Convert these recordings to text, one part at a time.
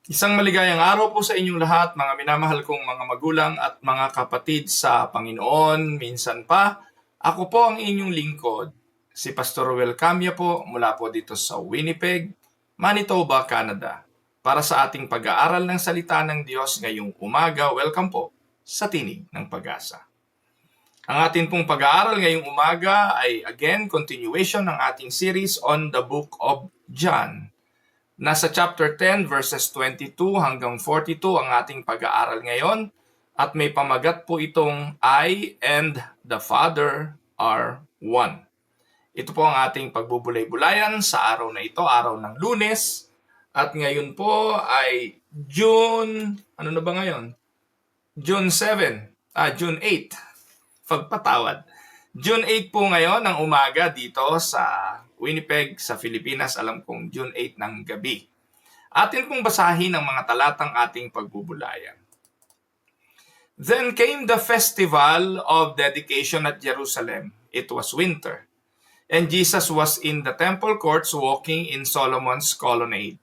Isang maligayang araw po sa inyong lahat, mga minamahal kong mga magulang at mga kapatid sa Panginoon. Minsan pa, ako po ang inyong lingkod, si Pastor Ruel Camia po mula po dito sa Winnipeg, Manitoba, Canada. Para sa ating pag-aaral ng salita ng Diyos ngayong umaga, welcome po sa Tinig ng Pag-asa. Ang ating pong pag-aaral ngayong umaga ay again continuation ng ating series on the book of John. Nasa chapter 10 verses 22 hanggang 42 ang ating pag-aaral ngayon at may pamagat po itong I and the Father are one. Ito po ang ating pagbubulay-bulayan sa araw na ito, araw ng Lunes. At ngayon po ay June, ano na ba ngayon? June 8. Pagpatawad. June 8 po ngayon ng umaga dito sa Winnipeg, sa Pilipinas. Alam kong June 8 ng gabi. Atin pong basahin ang mga talatang ating pagbubulayan. Then came the festival of dedication at Jerusalem. It was winter. And Jesus was in the temple courts walking in Solomon's colonnade.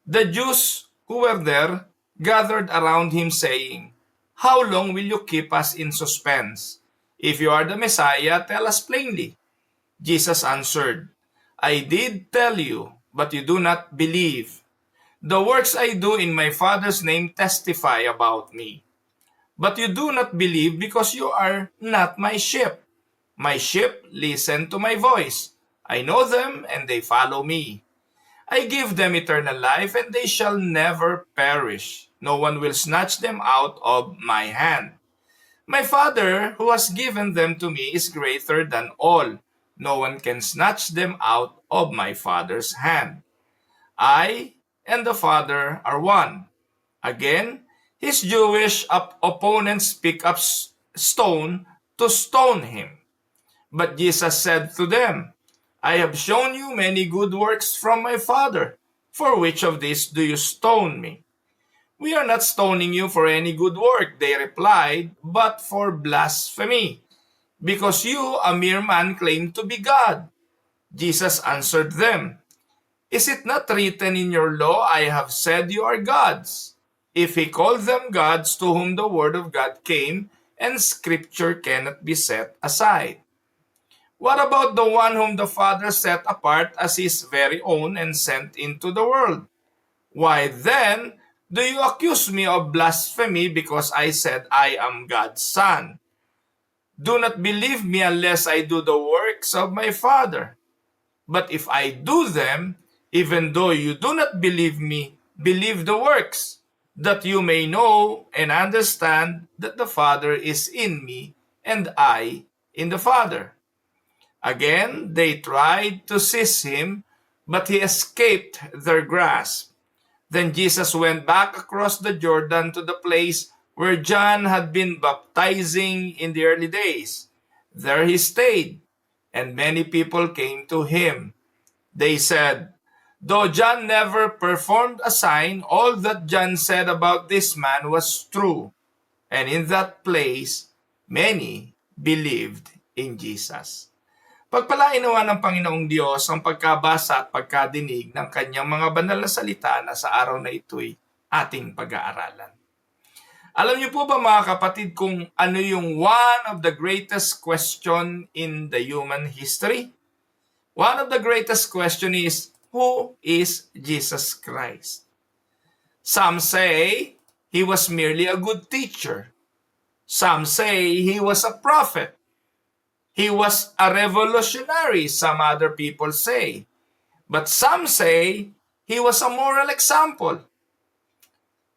The Jews who were there gathered around him saying, "How long will you keep us in suspense? If you are the Messiah, tell us plainly." Jesus answered, "I did tell you, but you do not believe. The works I do in my Father's name testify about me. But you do not believe because you are not my sheep. My sheep listen to my voice. I know them and they follow me. I give them eternal life and they shall never perish. No one will snatch them out of my hand. My Father, who has given them to me, is greater than all. No one can snatch them out of my Father's hand. I and the Father are one." Again, his Jewish opponents pick up stone to stone him. But Jesus said to them, "I have shown you many good works from my Father. For which of these do you stone me?" "We are not stoning you for any good work," they replied, "but for blasphemy, because you, a mere man, claim to be God." Jesus answered them, "Is it not written in your law, 'I have said you are gods'? If he called them gods to whom the word of God came, and scripture cannot be set aside. What about the one whom the Father set apart as his very own and sent into the world? Why then do you accuse me of blasphemy because I said I am God's Son? Do not believe me unless I do the works of my Father. But if I do them, even though you do not believe me, believe the works, that you may know and understand that the Father is in me and I in the Father." Again, they tried to seize him, but he escaped their grasp. Then Jesus went back across the Jordan to the place where John had been baptizing in the early days. There he stayed, and many people came to him. They said, "Though John never performed a sign, all that John said about this man was true." And in that place, many believed in Jesus. Pagpalain nawa ng Panginoong Diyos ang pagkabasa at pagkadinig ng kanyang mga banal na salita na sa araw na ito'y ating pag-aaralan. Alam niyo po ba mga kapatid kung ano yung one of the greatest question in the human history? One of the greatest question is, who is Jesus Christ? Some say he was merely a good teacher. Some say he was a prophet. He was a revolutionary, some other people say. But some say he was a moral example.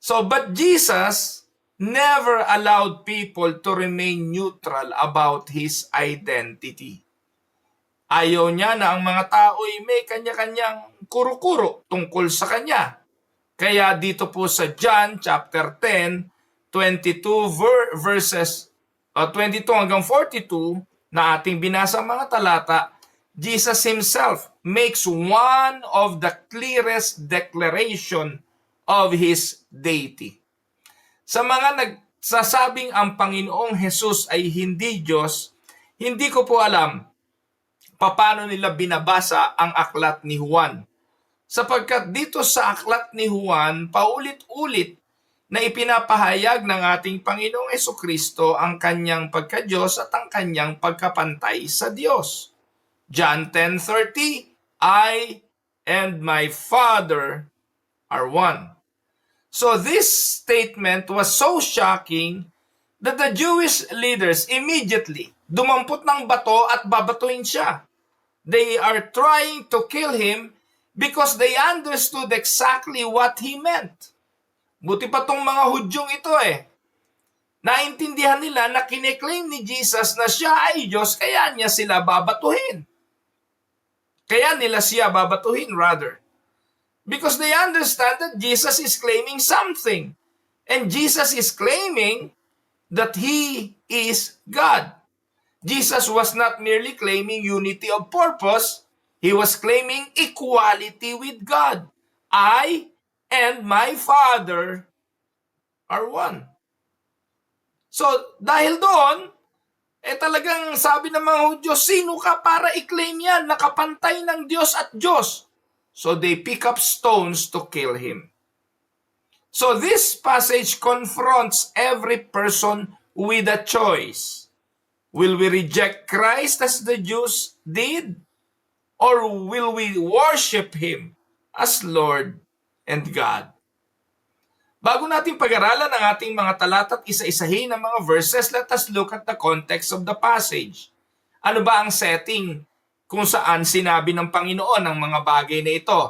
But Jesus never allowed people to remain neutral about his identity. Ayaw niya na ang mga tao'y may kanya-kanyang kuro-kuro tungkol sa kanya. Kaya dito po sa John chapter 10, 22 verses 22 hanggang 42 na ating binasa mga talata, Jesus himself makes one of the clearest declaration of his deity. Sa mga nagsasabing ang Panginoong Jesus ay hindi Diyos, hindi ko po alam paano nila binabasa ang aklat ni Juan. Sapagkat dito sa aklat ni Juan, paulit-ulit na ipinapahayag ng ating Panginoong Hesukristo ang kanyang pagka-Diyos at ang kanyang pagkapantay sa Diyos. John 10:30, I and my Father are one. So this statement was so shocking that the Jewish leaders immediately dumampot ng bato at babatuhin siya. They are trying to kill him because they understood exactly what he meant. Buti pa tong mga Hudyong ito naintindihan nila na kine-claim ni Jesus na siya ay Diyos, kaya niya sila babatuhin. Kaya nila siya babatuhin rather. Because they understand that Jesus is claiming something. And Jesus is claiming that He is God. Jesus was not merely claiming unity of purpose, He was claiming equality with God. I and my Father are one. So, dahil doon, talagang sabi ng mga Hudyo, sino ka para i-claim yan? Nakapantay ng Diyos at Diyos. So, they pick up stones to kill him. So, this passage confronts every person with a choice. Will we reject Christ as the Jews did? Or will we worship Him as Lord and God? Bago natin pag-aralan ang ating mga talata at isa-isahin ang mga verses, let us look at the context of the passage. Ano ba ang setting kung saan sinabi ng Panginoon ang mga bagay na ito?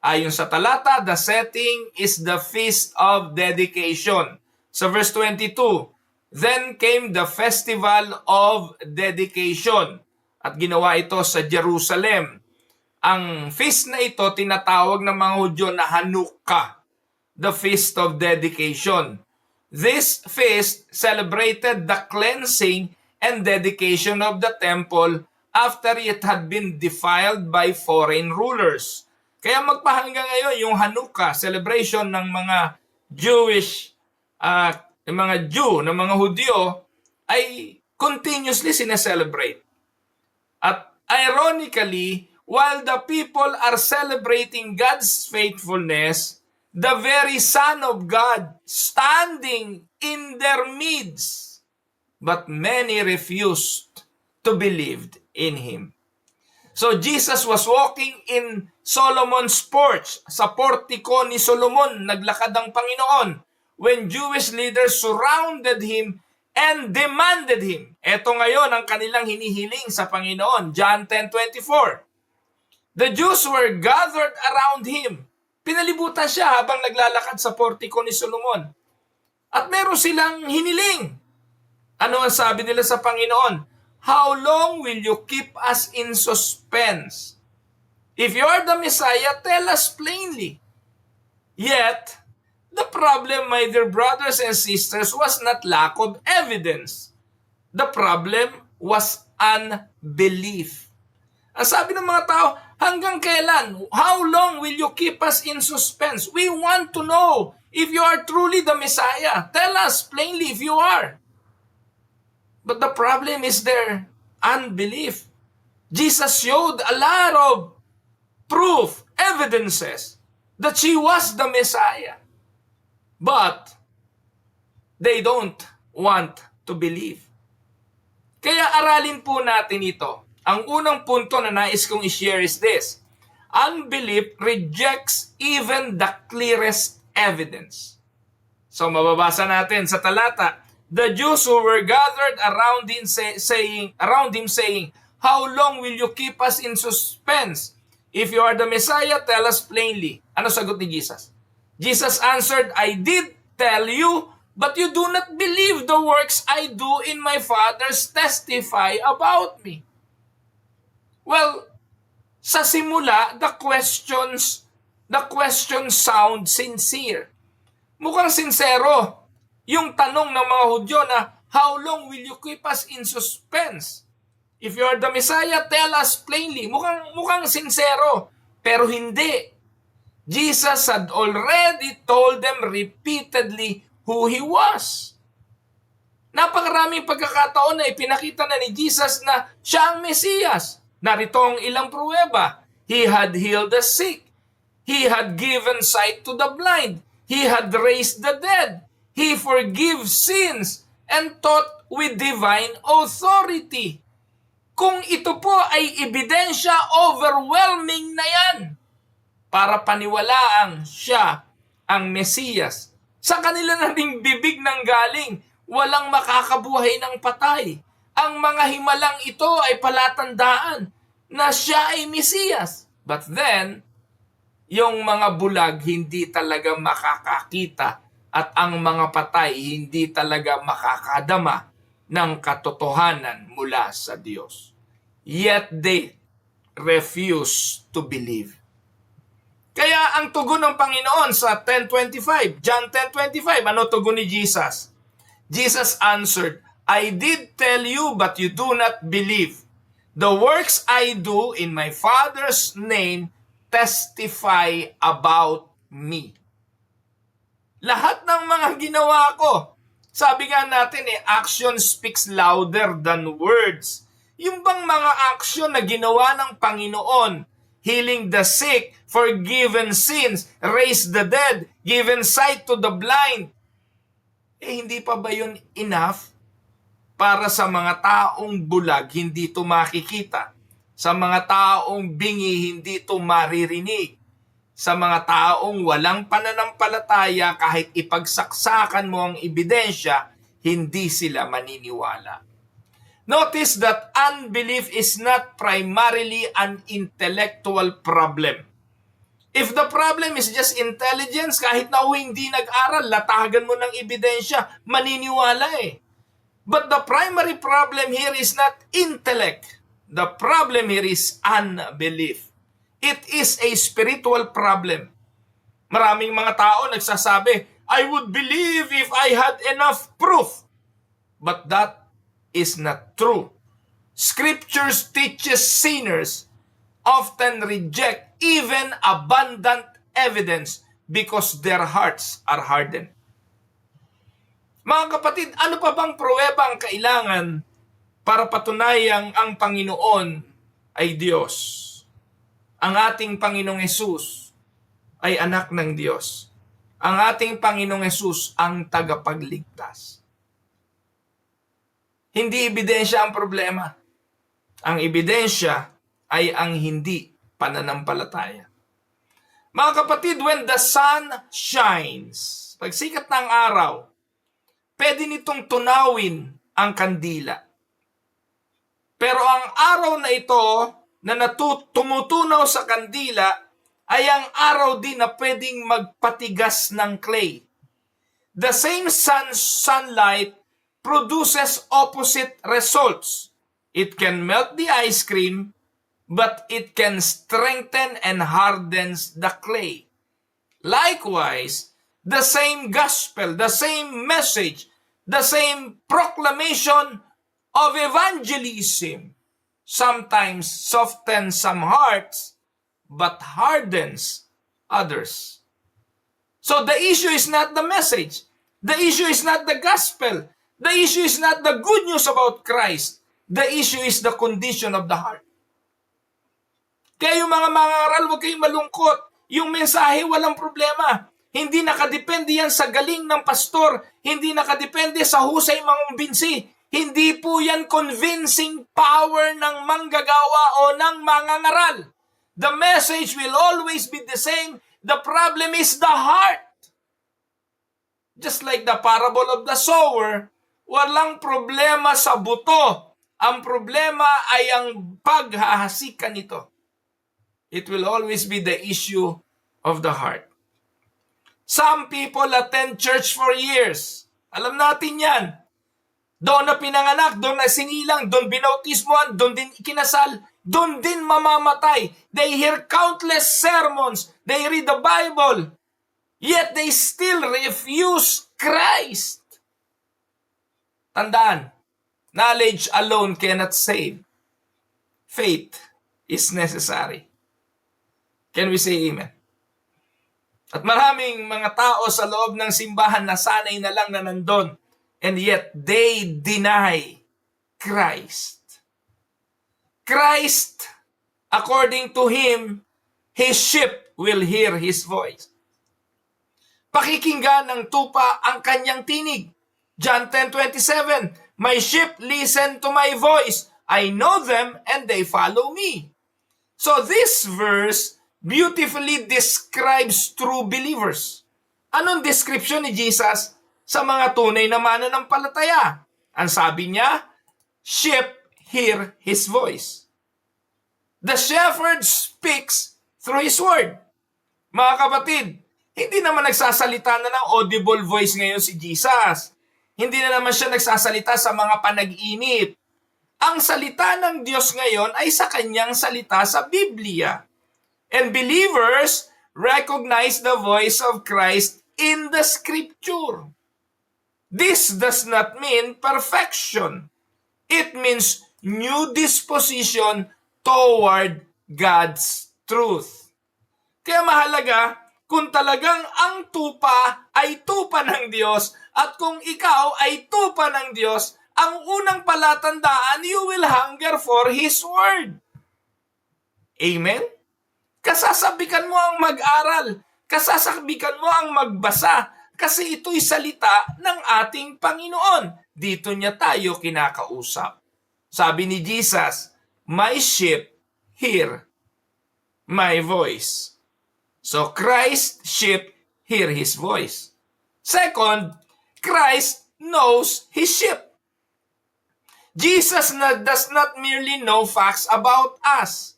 Ayon sa talata, the setting is the Feast of Dedication. Sa verse 22, then came the Festival of Dedication. At ginawa ito sa Jerusalem. Ang feast na ito tinatawag ng mga Hudyo na Hanukkah, the Feast of Dedication. This feast celebrated the cleansing and dedication of the temple after it had been defiled by foreign rulers. Kaya magpahanggang ngayon yung Hanukkah, celebration ng mga Jewish, ng mga Jew, ng mga Hudyo, ay continuously sineselebrate. At ironically, while the people are celebrating God's faithfulness, the very Son of God standing in their midst, but many refused to believe in Him. So Jesus was walking in Solomon's porch, sa portico ni Solomon, naglakad ang Panginoon, when Jewish leaders surrounded Him and demanded Him. Ito ngayon ang kanilang hinihiling sa Panginoon. John 10:24. The Jews were gathered around Him. Pinalibutan siya habang naglalakad sa portico ni Solomon. At meron silang hiniling. Ano ang sabi nila sa Panginoon? How long will you keep us in suspense? If you are the Messiah, tell us plainly. Yet, the problem, my dear brothers and sisters, was not lack of evidence. The problem was unbelief. Ang sabi ng mga tao, hanggang kailan? How long will you keep us in suspense? We want to know if you are truly the Messiah. Tell us plainly if you are. But the problem is their unbelief. Jesus showed a lot of proof, evidences that she was the Messiah. But they don't want to believe. Kaya aralin po natin ito. Ang unang punto na nais kong i-share is this. Unbelief rejects even the clearest evidence. So mababasa natin sa talata, the Jews who were gathered around him saying, how long will you keep us in suspense? If you are the Messiah, tell us plainly. Ano sagot ni Jesus? Jesus answered, I did tell you, but you do not believe the works I do in my Father's testify about me. Well, sa simula, the questions sound sincere. Mukhang sincero yung tanong ng mga Hudyo na, how long will you keep us in suspense? If you are the Messiah, tell us plainly. Mukhang sincero, pero hindi. Jesus had already told them repeatedly who He was. Napakaraming pagkakataon na ipinakita na ni Jesus na siya ang Mesiyas. Narito ang ilang pruweba. He had healed the sick. He had given sight to the blind. He had raised the dead. He forgives sins and taught with divine authority. Kung ito po ay ebidensya, overwhelming na yan para paniwalaang siya ang Mesiyas. Sa kanila na ding bibig nang galing, walang makakabuhay ng patay. Ang mga himalang ito ay palatandaan na siya ay Mesiyas. But then, yung mga bulag hindi talaga makakakita at ang mga patay hindi talaga makakadama ng katotohanan mula sa Diyos. Yet they refuse to believe. Kaya ang tugon ng Panginoon sa 10:25, John 10:25, ano tugon ni Jesus? Jesus answered, I did tell you, but you do not believe. The works I do in my Father's name testify about me. Lahat ng mga ginawa ko, sabi nga natin action speaks louder than words. Yung bang mga action na ginawa ng Panginoon, healing the sick, forgiven sins, raised the dead, given sight to the blind, hindi pa ba yun enough para sa mga taong bulag hindi ito makikita? Sa mga taong bingi hindi ito maririnig? Sa mga taong walang pananampalataya kahit ipagsaksakan mo ang ebidensya, hindi sila maniniwala. Notice that unbelief is not primarily an intellectual problem. If the problem is just intelligence, kahit na hindi nag-aral, latagan mo ng ebidensya, maniniwala But the primary problem here is not intellect. The problem here is unbelief. It is a spiritual problem. Maraming mga tao nagsasabi, I would believe if I had enough proof. But that is not true. Scriptures teaches sinners often reject even abundant evidence because their hearts are hardened. Mga kapatid, ano pa bang pruweba ang kailangan para patunayang ang Panginoon ay Diyos? Ang ating Panginoong Hesus ay anak ng Diyos. Ang ating Panginoong Hesus ang tagapagligtas. Hindi ebidensya ang problema. Ang ebidensya ay ang hindi pananampalataya. Mga kapatid, when the sun shines, pag sikat ng araw, pwede nitong tunawin ang kandila. Pero ang araw na ito na tumutunaw sa kandila ay ang araw din na pwedeng magpatigas ng clay. The same sunlight produces opposite results. It can melt the ice cream, but it can strengthen and hardens the clay. Likewise, the same gospel, the same message, the same proclamation of evangelism sometimes softens some hearts, but hardens others. So the issue is not the message. The issue is not the gospel. The issue is not the good news about Christ. The issue is the condition of the heart. Kaya yung mga mangaral, huwag kayong malungkot. Yung mensahe, walang problema. Hindi nakadepende yan sa galing ng pastor. Hindi nakadepende sa husay mangumbinsi. Hindi po yan convincing power ng manggagawa o ng mangangaral. The message will always be the same. The problem is the heart. Just like the parable of the sower, walang problema sa buto. Ang problema ay ang paghahasikan nito. It will always be the issue of the heart. Some people attend church for years. Alam natin yan. Doon na pinanganak, doon na sinilang, doon binautismoan, doon din ikinasal, doon din mamamatay. They hear countless sermons. They read the Bible. Yet they still refuse Christ. Tandaan, knowledge alone cannot save. Faith is necessary. Can we say amen? At maraming mga tao sa loob ng simbahan na sanay na lang na nandun, and yet they deny Christ. Christ, according to him, his sheep will hear His voice. Pakikinggan ng tupa ang kanyang tinig. John 10:27, my sheep listen to my voice. I know them and they follow me. So this verse beautifully describes true believers. Anong description ni Jesus sa mga tunay na mananampalataya? Ang sabi niya, sheep hear His voice. The shepherd speaks through His word. Mga kapatid, hindi naman nagsasalita na ng audible voice ngayon si Jesus. Hindi na naman siya nagsasalita sa mga panag-inip. Ang salita ng Diyos ngayon ay sa kanyang salita sa Biblia. And believers recognize the voice of Christ in the Scripture. This does not mean perfection. It means new disposition toward God's truth. Kaya mahalaga kung talagang ang tupa ay tupa ng Diyos at kung ikaw ay tupa ng Diyos, ang unang palatandaan, you will hunger for His Word. Amen? Kasasabikan mo ang mag-aral. Kasasabikan mo ang magbasa. Kasi ito'y salita ng ating Panginoon. Dito niya tayo kinakausap. Sabi ni Jesus, my sheep hear my voice. So Christ's sheep hear His voice. Second, Christ knows His sheep. Jesus does not merely know facts about us.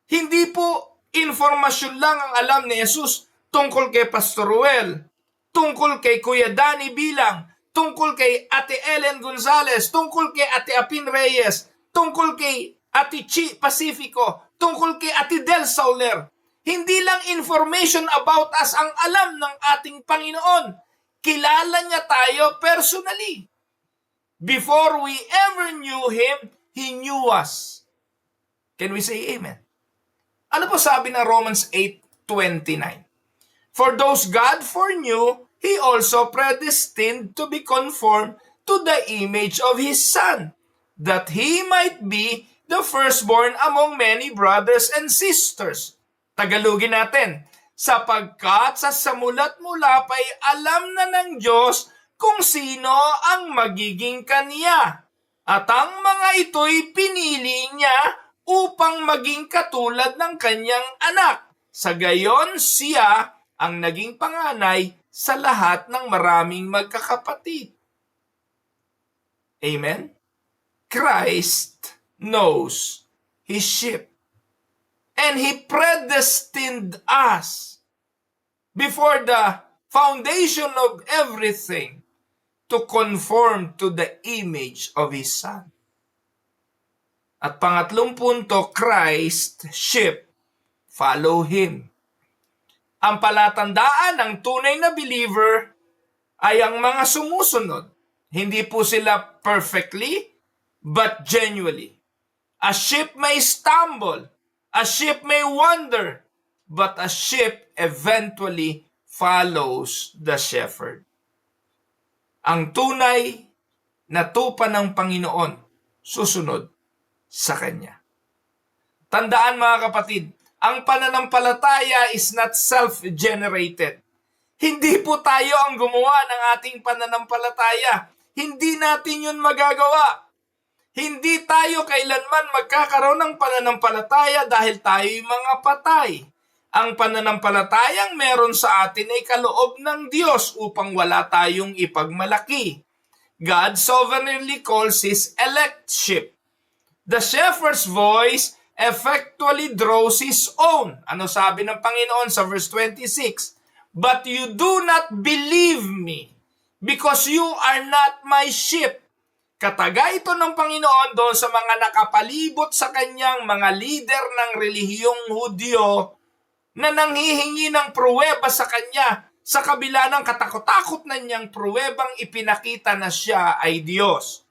Hindi po informasyon lang ang alam ni Jesus tungkol kay Pastor Ruel, tungkol kay Kuya Danny Bilang, tungkol kay Ate Ellen Gonzalez, tungkol kay Ate Apin Reyes, tungkol kay Ate Chi Pacifico, tungkol kay Ate Del Sauler. Hindi lang information about us ang alam ng ating Panginoon. Kilala niya tayo personally. Before we ever knew Him, He knew us. Can we say amen? Ano po sabi ng Romans 8:29? For those God foreknew, He also predestined to be conformed to the image of His Son, that He might be the firstborn among many brothers and sisters. Tagalogin natin, sapagkat sa samulat mula pa'y alam na ng Diyos kung sino ang magiging Kaniya. At ang mga ito'y pinili niya upang maging katulad ng kanyang anak. Sa gayon, siya ang naging panganay sa lahat ng maraming magkakapatid. Amen? Christ knows His sheep. And He predestined us before the foundation of everything to conform to the image of His Son. At pangatlong punto, Christ sheep follow Him. Ang palatandaan ng tunay na believer ay ang mga sumusunod. Hindi po sila perfectly, but genuinely. A sheep may stumble, a sheep may wander, but a sheep eventually follows the shepherd. Ang tunay na tupa ng Panginoon susunod sa Kanya. Tandaan mga kapatid, ang pananampalataya is not self-generated. Hindi po tayo ang gumawa ng ating pananampalataya. Hindi natin yun magagawa. Hindi tayo kailanman magkakaroon ng pananampalataya dahil tayo'y mga patay. Ang pananampalatayang meron sa atin ay kaloob ng Diyos upang wala tayong ipagmalaki. God sovereignly calls His elect sheep. The shepherd's voice effectually draws His own. Ano sabi ng Panginoon sa verse 26? But you do not believe me because you are not my sheep. Kataga ito ng Panginoon doon sa mga nakapalibot sa kanyang mga leader ng relihiyong Hudyo na nanghihingi ng pruweba sa kanya sa kabila ng katakot-takot na niyang pruwebang ipinakita na siya ay Diyos.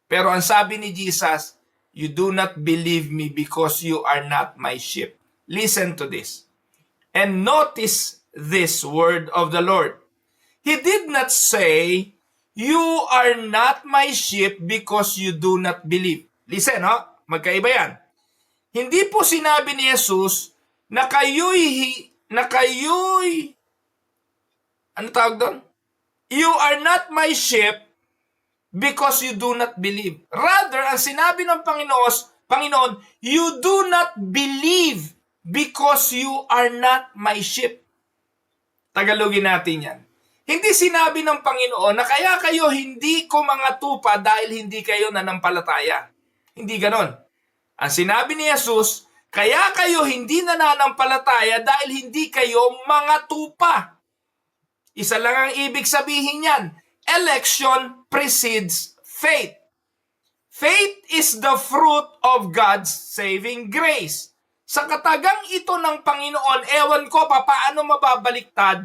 Pero ang sabi ni Jesus, you do not believe me because you are not my sheep. Listen to this. And notice this word of the Lord. He did not say, you are not my sheep because you do not believe. Listen, magkaiba yan. Hindi po sinabi ni Jesus, ano tawag doon? You are not my sheep because you do not believe. Rather, ang sinabi ng Panginoon, you do not believe because you are not my sheep. Tagalogin natin yan. Hindi sinabi ng Panginoon na kaya kayo hindi ko mga tupa dahil hindi kayo nanampalataya. Hindi ganon. Ang sinabi ni Jesus, kaya kayo hindi nananampalataya dahil hindi kayo mga tupa. Isa lang ang ibig sabihin yan. Election precedes faith. Faith is the fruit of God's saving grace. Sa katagang ito ng Panginoon, ewan ko paano mababaliktad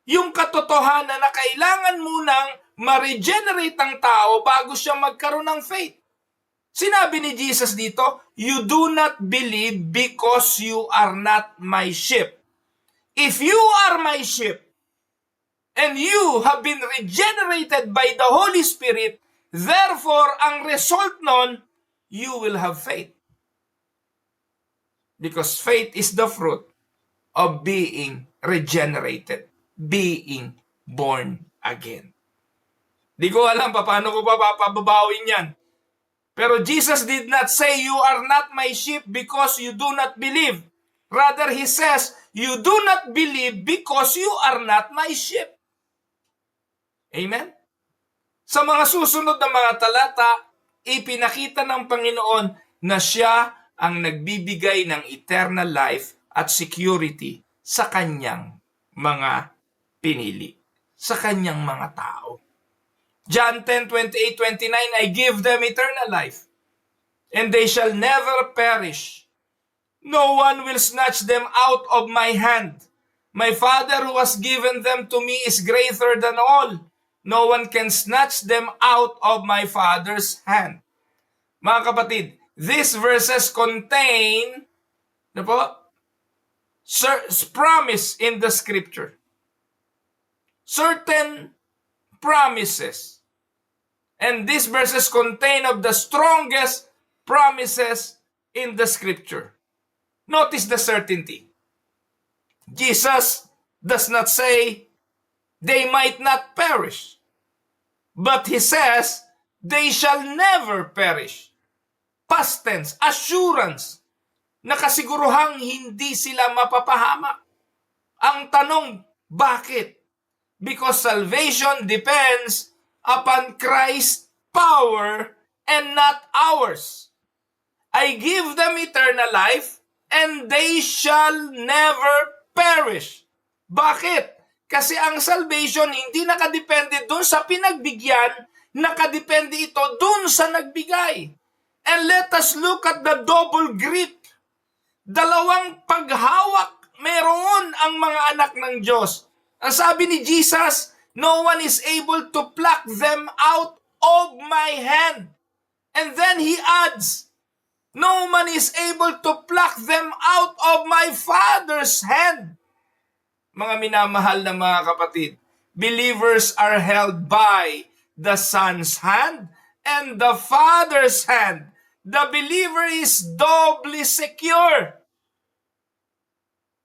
yung katotohanan na kailangan munang ma-regenerate ang tao bago siya magkaroon ng faith. Sinabi ni Jesus dito, you do not believe because you are not my sheep. If you are my sheep, and you have been regenerated by the Holy Spirit, therefore, ang result nun, you will have faith. Because faith is the fruit of being regenerated, being born again. Di ko alam paano ko pa papababawin yan. Pero Jesus did not say, you are not my sheep because you do not believe. Rather, He says, you do not believe because you are not my sheep. Amen? Sa mga susunod na mga talata, ipinakita ng Panginoon na siya ang nagbibigay ng eternal life at security sa kanyang mga pinili, sa kanyang mga tao. John 10:28-29, I give them eternal life, and they shall never perish. No one will snatch them out of my hand. My Father who has given them to me is greater than all. No one can snatch them out of my Father's hand. Mga kapatid, these verses contain promise in the scripture. Certain promises. And these verses contain of the strongest promises in the scripture. Notice the certainty. Jesus does not say they might not perish. But He says, they shall never perish. Past tense, assurance, na kasiguruhang hindi sila mapapahamak. Ang tanong, bakit? Because salvation depends upon Christ's power and not ours. I give them eternal life and they shall never perish. Bakit? Kasi ang salvation hindi nakadepende dun sa pinagbigyan, nakadepende ito dun sa nagbigay. And let us look at the double grip. Dalawang paghawak meron ang mga anak ng Diyos. Ang sabi ni Jesus, no one is able to pluck them out of my hand. And then He adds, no man is able to pluck them out of my Father's hand. Mga minamahal na mga kapatid, believers are held by the Son's hand and the Father's hand. The believer is doubly secure.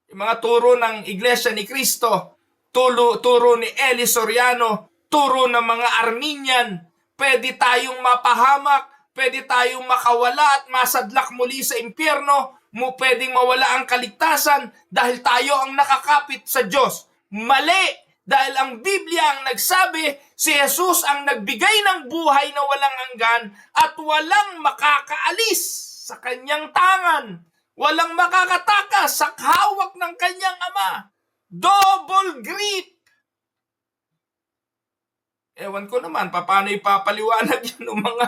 Yung mga turo ng Iglesia ni Cristo, turo ni Eli Soriano, turo ng mga Arminian, pwede tayong mapahamak, pwede tayong makawala at masadlak muli sa impyerno, pwedeng mawala ang kaligtasan dahil tayo ang nakakapit sa Diyos. Mali! Dahil ang Biblia ang nagsabi, si Jesus ang nagbigay ng buhay na walang hanggan at walang makakaalis sa kanyang tangan. Walang makakatakas sa hawak ng kanyang Ama. Double grip! Ewan ko naman, paano ipapaliwanag yun ng mga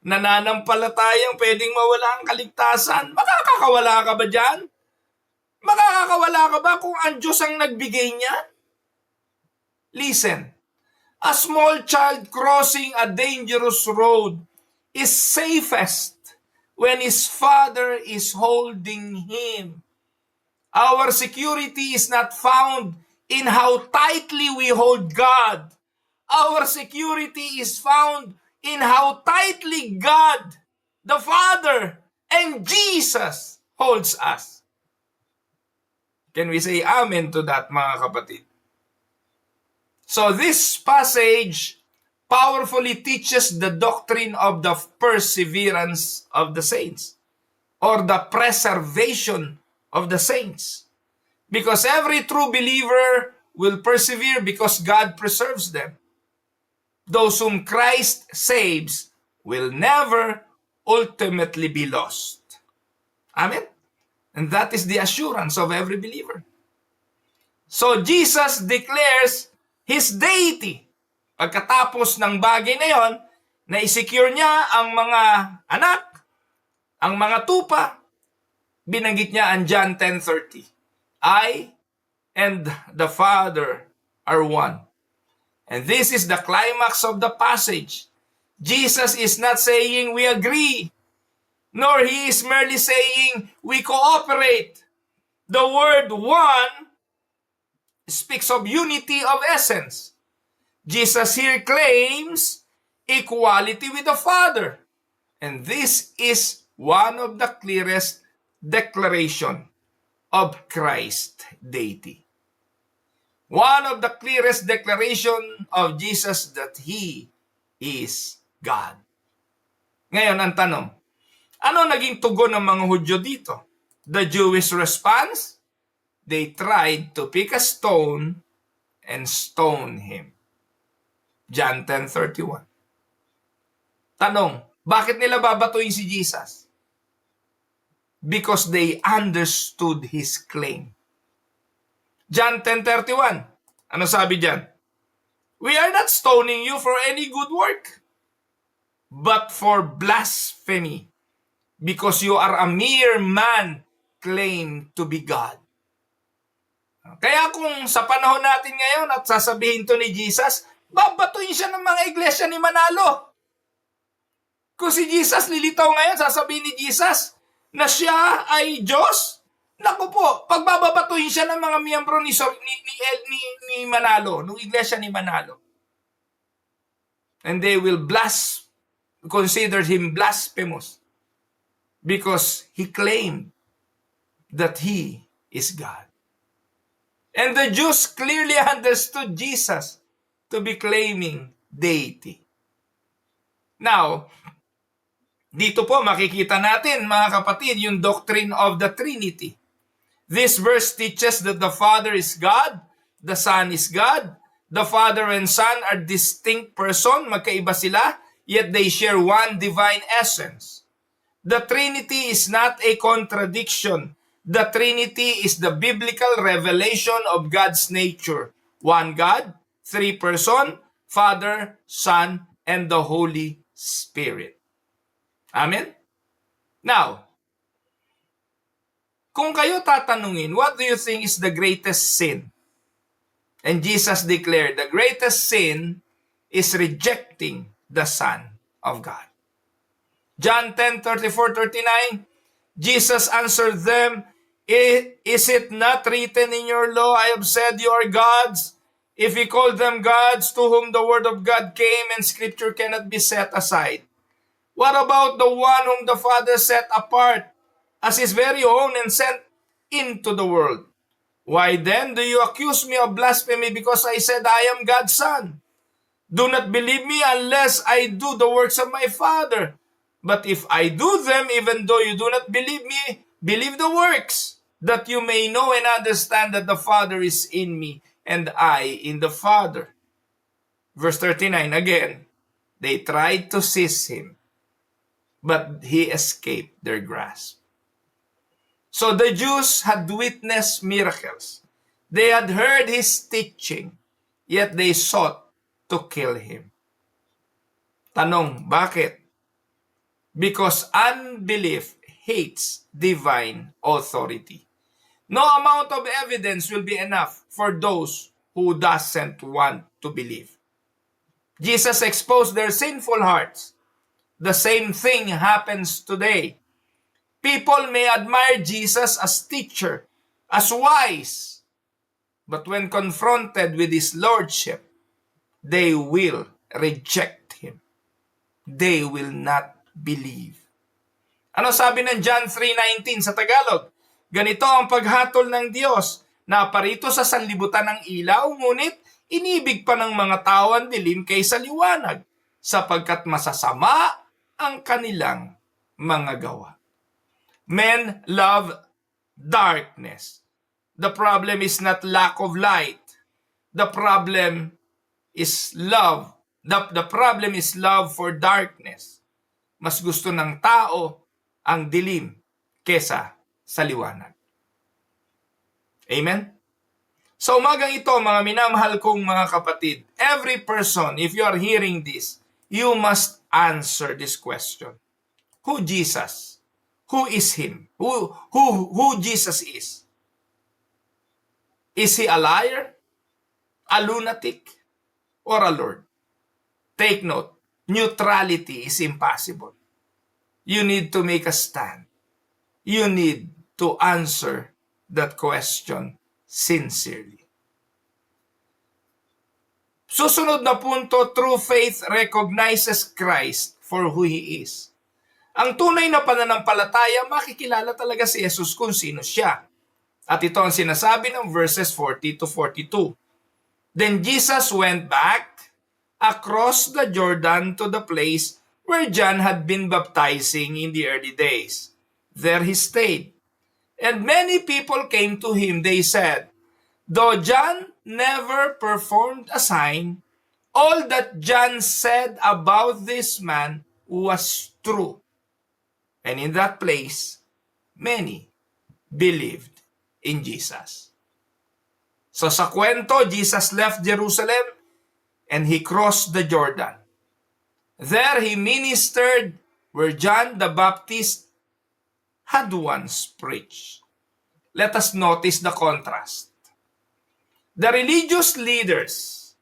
nananampalatayang pwedeng mawala ang kaligtasan? Makakakawala ka ba dyan? Makakakawala ka ba kung ang Diyos ang nagbigay niya? Listen, a small child crossing a dangerous road is safest when his father is holding him. Our security is not found in how tightly we hold God. Our security is found in how tightly God, the Father, and Jesus holds us. Can we say amen to that, mga kapatid? So this passage powerfully teaches the doctrine of the perseverance of the saints, or the preservation of the saints. Because every true believer will persevere because God preserves them. Those whom Christ saves will never ultimately be lost. Amen? And that is the assurance of every believer. So Jesus declares His deity. Pagkatapos ng bagay na yon, na-secure niya ang mga anak, ang mga tupa, binanggit niya ang John 10:30. I and the Father are one. And this is the climax of the passage. Jesus is not saying we agree, nor He is merely saying we cooperate. The word one speaks of unity of essence. Jesus here claims equality with the Father. And this is one of the clearest declaration of Christ's deity. One of the clearest declaration of Jesus that He is God. Ngayon, ang tanong, ano naging tugon ng mga Hudyo dito? The Jewish response? They tried to pick a stone and stone Him. John 10:31. Tanong, bakit nila babatuin si Jesus? Because they understood His claim. John 10:31. Ano sabi diyan? We are not stoning you for any good work, but for blasphemy, because you are a mere man claimed to be God. Kaya kung sa panahon natin ngayon at sasabihin to ni Jesus, babatuin siya ng mga iglesia ni Manalo. Kung si Jesus lilitaw ngayon, sasabihin ni Jesus na siya ay Diyos, naku po, pagbabatuin siya ng mga miyembro ni Manalo, ng iglesia ni Manalo. And they will consider him blasphemous because he claimed that he is God. And the Jews clearly understood Jesus to be claiming deity. Now, dito po makikita natin, mga kapatid, yung doctrine of the Trinity. This verse teaches that the Father is God, the Son is God, the Father and Son are distinct person, magkaiba sila, yet they share one divine essence. The Trinity is not a contradiction. The Trinity is the biblical revelation of God's nature. One God, three person, Father, Son, and the Holy Spirit. Amen? Now, kung kayo tatanungin, what do you think is the greatest sin? And Jesus declared, the greatest sin is rejecting the Son of God. John 10:34-39, Jesus answered them, is it not written in your law, I have said you are gods? If he called them gods to whom the word of God came and scripture cannot be set aside, what about the one whom the Father set apart as his very own and sent into the world? Why then do you accuse me of blasphemy because I said I am God's son? Do not believe me unless I do the works of my Father. But if I do them, even though you do not believe me, believe the works, that you may know and understand that the Father is in me and I in the Father. Verse 39 again, they tried to seize him, but he escaped their grasp. So the Jews had witnessed miracles. They had heard his teaching, yet they sought to kill him. Tanong, bakit? Because unbelief hates divine authority. No amount of evidence will be enough for those who doesn't want to believe. Jesus exposed their sinful hearts. The same thing happens today. People may admire Jesus as teacher, as wise, but when confronted with his lordship, they will reject him. They will not believe. Ano sabi ng John 3:19 sa Tagalog? Ganito ang paghatol ng Diyos. Naparito sa sanlibutan ng ilaw, ngunit inibig pa ng mga tao ang dilim kaysa liwanag, sapagkat masasama ang kanilang mga gawa. Men love darkness. The problem is not lack of light. The problem is love. The problem is love for darkness. Mas gusto ng tao ang dilim kesa sa liwanag. Amen? Sa umagang ito, mga minamahal kong mga kapatid, every person, if you are hearing this, you must answer this question. Who Jesus? Who is Him? Who Jesus is? Is He a liar, a lunatic, or a Lord? Take note, neutrality is impossible. You need to make a stand. You need to answer that question sincerely. Susunod na punto, true faith recognizes Christ for who He is. Ang tunay na pananampalataya, makikilala talaga si Jesus kung sino siya. At ito ang sinasabi ng verses 40 to 42. Then Jesus went back across the Jordan to the place where John had been baptizing in the early days. There he stayed. And many people came to him. They said, though John never performed a sign, all that John said about this man was true. And in that place, many believed in Jesus. So sa kwento, Jesus left Jerusalem and he crossed the Jordan. There he ministered where John the Baptist had once preached. Let us notice the contrast. The religious leaders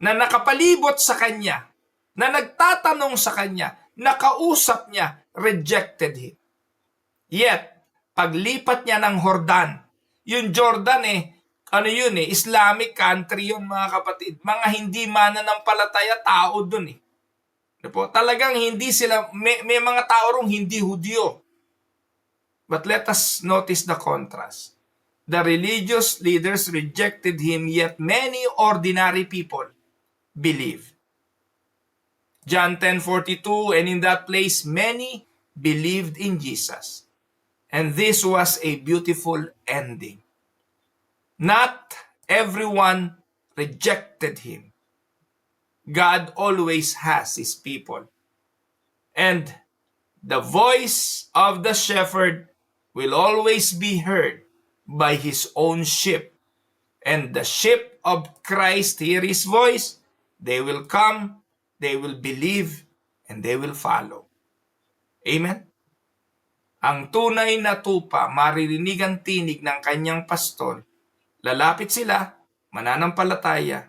na nakapalibot sa kanya, na nagtatanong sa kanya, nakausap niya, rejected him. Yet, paglipat niya ng Jordan, yung Jordan Islamic country yun mga kapatid. Mga hindi mananampalataya tao dun eh. Talagang hindi sila, may mga tao rong hindi Hudyo. But let us notice the contrast. The religious leaders rejected him, yet many ordinary people believed. John 10:42, and in that place many believed in Jesus. And this was a beautiful ending. Not everyone rejected him. God always has his people. And the voice of the shepherd will always be heard by his own sheep. And the sheep of Christ hear his voice, they will come, they will believe, and they will follow. Amen? Ang tunay na tupa, maririnig ang tinig ng kanyang pastor, lalapit sila, mananampalataya,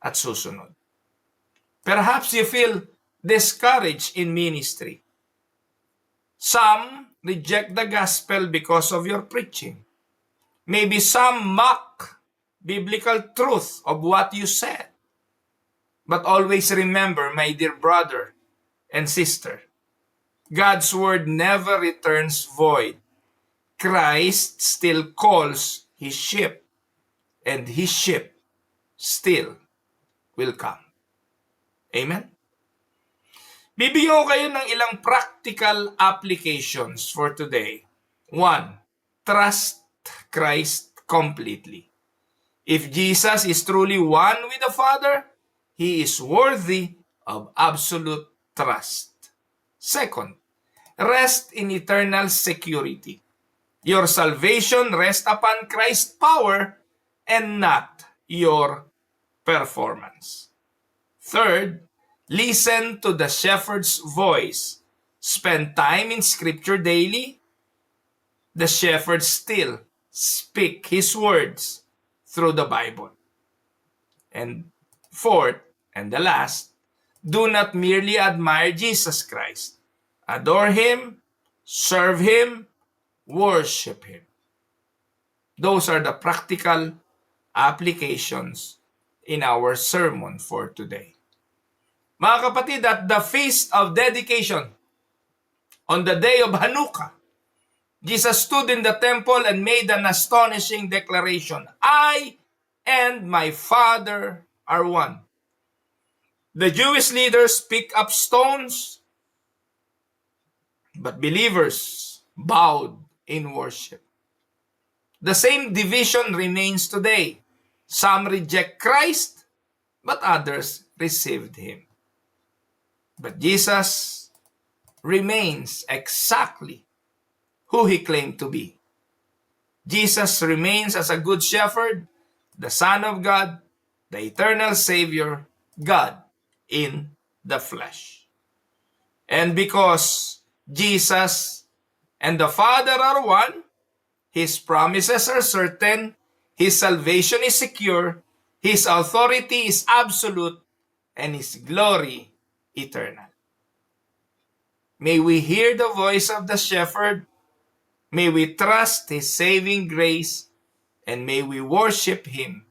at susunod. Perhaps you feel discouraged in ministry. Some reject the gospel because of your preaching. Maybe some mock biblical truth of what you said. But always remember, my dear brother and sister, God's word never returns void. Christ still calls his sheep, and his sheep still will come. Amen? Bibigyan ko kayo ng ilang practical applications for today. 1. Trust Christ completely. If Jesus is truly one with the Father, He is worthy of absolute trust. 2. Rest in eternal security. Your salvation rests upon Christ's power and not your performance. 3. Listen to the shepherd's voice. Spend time in Scripture daily. The shepherd still speak his words through the Bible. And 4th, and the last, do not merely admire Jesus Christ. Adore Him, serve Him, worship Him. Those are the practical applications in our sermon for today. Mga kapatid, at the Feast of Dedication, on the day of Hanukkah, Jesus stood in the temple and made an astonishing declaration. I and my Father are one. The Jewish leaders picked up stones, but believers bowed in worship. The same division remains today. Some reject Christ, but others received him. But Jesus remains exactly who he claimed to be. Jesus remains as a good shepherd, the Son of God, the eternal Savior, God in the flesh. And because Jesus and the Father are one, his promises are certain, his salvation is secure, his authority is absolute, and his glory eternal. May we hear the voice of the shepherd, may we trust his saving grace, and may we worship him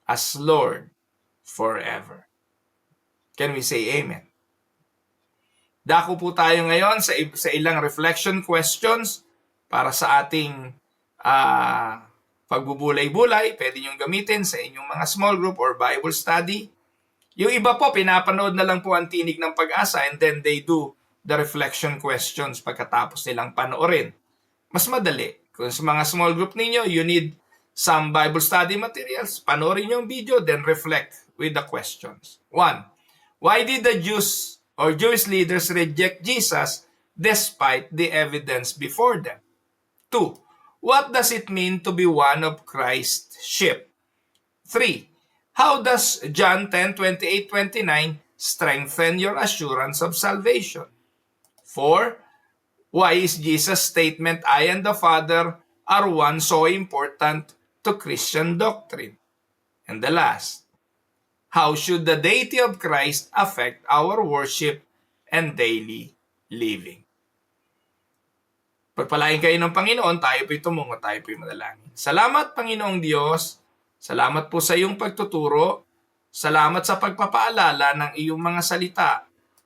as Lord forever. Can we say amen? Dako po tayo ngayon sa ilang reflection questions para sa ating pagbubulay-bulay. Pwede niyong gamitin sa inyong mga small group or Bible study. Yung iba po, pinapanood na lang po ang Tinig ng Pag-asa and then they do the reflection questions pagkatapos nilang panoorin. Mas madali. Kung sa mga small group ninyo, you need some Bible study materials. Panoorin yung video, then reflect with the questions. 1. Why did the Jews or Jewish leaders reject Jesus despite the evidence before them? 2. What does it mean to be one of Christ's sheep? 3. How does John 10:28-29 strengthen your assurance of salvation? 4. Why is Jesus' statement, I and the Father are one, so important to Christian doctrine? And the last, how should the deity of Christ affect our worship and daily living? Pagpalain kayo ng Panginoon, tayo po'y tumungo, tayo po'y manalangin. Salamat, Panginoong Diyos. Salamat po sa iyong pagtuturo. Salamat sa pagpapaalala ng iyong mga salita.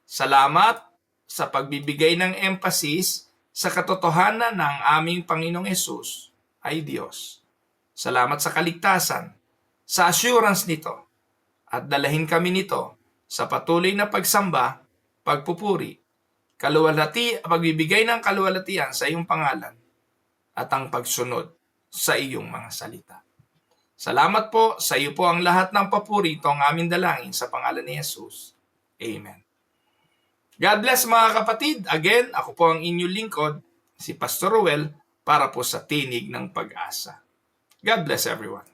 Salamat sa pagbibigay ng emphasis sa katotohanan ng aming Panginoong Hesus ay Diyos. Salamat sa kaligtasan, sa assurance nito, at dalahin kami nito sa patuloy na pagsamba, pagpupuri, pagbibigay ng kaluwalhatian sa iyong pangalan, at ang pagsunod sa iyong mga salita. Salamat po, sa iyo po ang lahat ng papuri, ito ang aming dalangin sa pangalan ni Jesus. Amen. God bless mga kapatid. Again, ako po ang inyong lingkod, si Pastor Ruel, para po sa Tinig ng Pag-asa. God bless everyone.